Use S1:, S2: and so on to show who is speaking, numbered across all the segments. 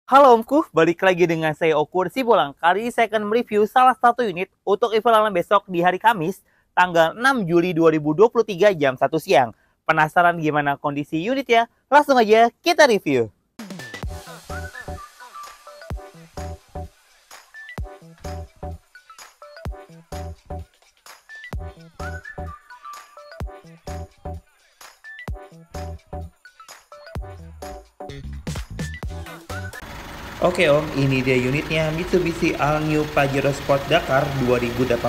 S1: Halo Omku, balik lagi dengan saya Okur Sibulang. Kali ini saya akan mereview salah satu unit untuk event besok di hari Kamis, tanggal 6 Juli 2023 jam 1 siang. Penasaran gimana kondisi unitnya? Langsung aja kita review. Oke Om, ini dia unitnya Mitsubishi All New Pajero Sport Dakar 2018.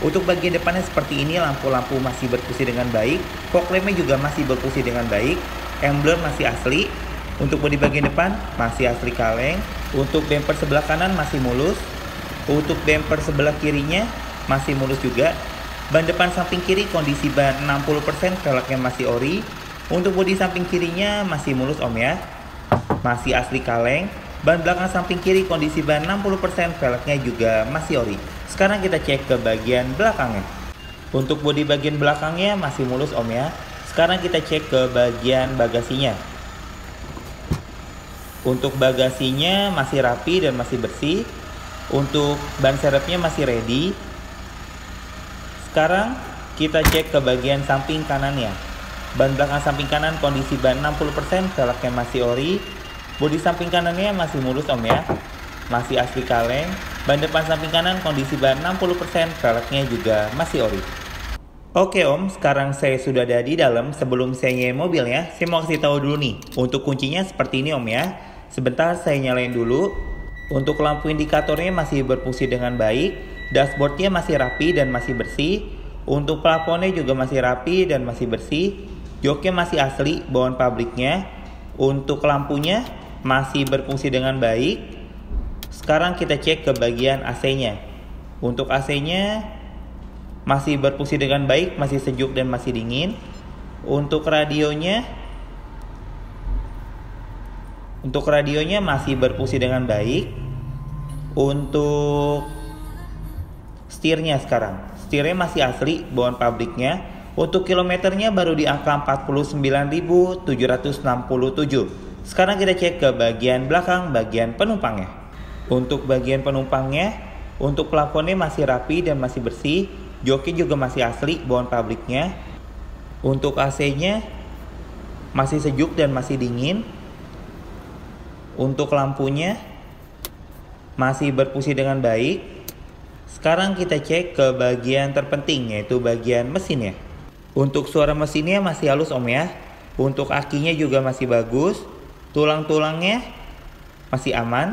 S1: Untuk bagian depannya seperti ini, lampu-lampu masih berfungsi dengan baik, fog lampnya juga masih berfungsi dengan baik, emblem masih asli, untuk bodi bagian depan masih asli kaleng, untuk bumper sebelah kanan masih mulus, untuk bumper sebelah kirinya masih mulus juga, ban depan samping kiri kondisi ban 60%, velgnya masih ori, untuk bodi samping kirinya masih mulus Om ya, masih asli kaleng. Ban belakang samping kiri kondisi ban 60%, velgnya juga masih ori. Sekarang kita cek ke bagian belakangnya. Untuk bodi bagian belakangnya masih mulus Om ya. Sekarang kita cek ke bagian bagasinya. Untuk bagasinya masih rapi dan masih bersih. Untuk ban serepnya masih ready. Sekarang kita cek ke bagian samping kanannya. Ban belakang samping kanan kondisi ban 60%, velgnya masih ori. Bodi samping kanannya masih mulus Om ya, masih asli kaleng. Ban depan samping kanan kondisi ban 60%, velgnya juga masih ori. Oke Om, sekarang saya sudah ada di dalam. Sebelum saya nyalain mobilnya, saya mau kasih tahu dulu nih. Untuk kuncinya seperti ini Om ya. Sebentar saya nyalain dulu. Untuk lampu indikatornya masih berfungsi dengan baik. Dashboardnya masih rapi dan masih bersih. Untuk plafonnya juga masih rapi dan masih bersih. Joknya masih asli, bawaan pabriknya. Untuk lampunya masih berfungsi dengan baik. Sekarang kita cek ke bagian AC-nya. Untuk AC-nya masih berfungsi dengan baik, masih sejuk dan masih dingin. Untuk radionya masih berfungsi dengan baik. Untuk setirnya setirnya masih asli, bawaan pabriknya. Untuk kilometernya baru di angka 49.767. Sekarang kita cek ke bagian belakang, bagian penumpangnya. Untuk bagian penumpangnya, untuk plafonnya masih rapi dan masih bersih. Joknya juga masih asli, bawaan pabriknya. Untuk AC-nya masih sejuk dan masih dingin. Untuk lampunya masih berfungsi dengan baik. Sekarang kita cek ke bagian terpenting, yaitu bagian mesinnya. Untuk suara mesinnya masih halus Om ya. Untuk akinya juga masih bagus. Tulang-tulangnya masih aman.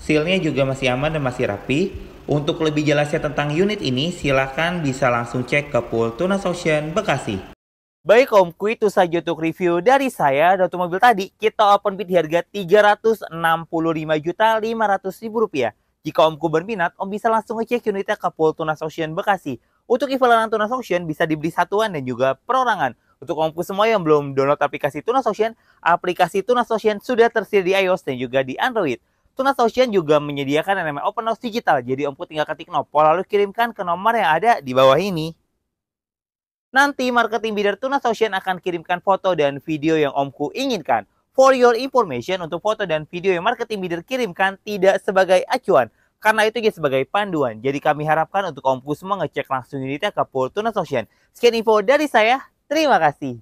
S1: Sealnya juga masih aman dan masih rapi. Untuk lebih jelasnya tentang unit ini, silakan bisa langsung cek ke pool Tunas Ocean Bekasi. Baik Omku, itu saja untuk review dari saya. Dan untuk mobil tadi, kita open bid di harga Rp365.500.000. Jika Omku berminat, Om bisa langsung ngecek unitnya ke pool Tunas Ocean Bekasi. Untuk event Tunas Ocean bisa dibeli satuan dan juga perorangan. Untuk Omku semua yang belum download aplikasi Tunas Ocean, aplikasi Tunas Ocean sudah tersedia di iOS dan juga di Android. Tunas Ocean juga menyediakan yang namanya Open House Digital. Jadi Omku tinggal ketik Nopol lalu kirimkan ke nomor yang ada di bawah ini. Nanti marketing bidder Tunas Ocean akan kirimkan foto dan video yang Omku inginkan. For your information, untuk foto dan video yang marketing bidder kirimkan tidak sebagai acuan, karena itu juga sebagai panduan. Jadi kami harapkan untuk Omku semua ngecek langsung unitnya ke pool Tunas Ocean. Sekian info dari saya. Terima kasih.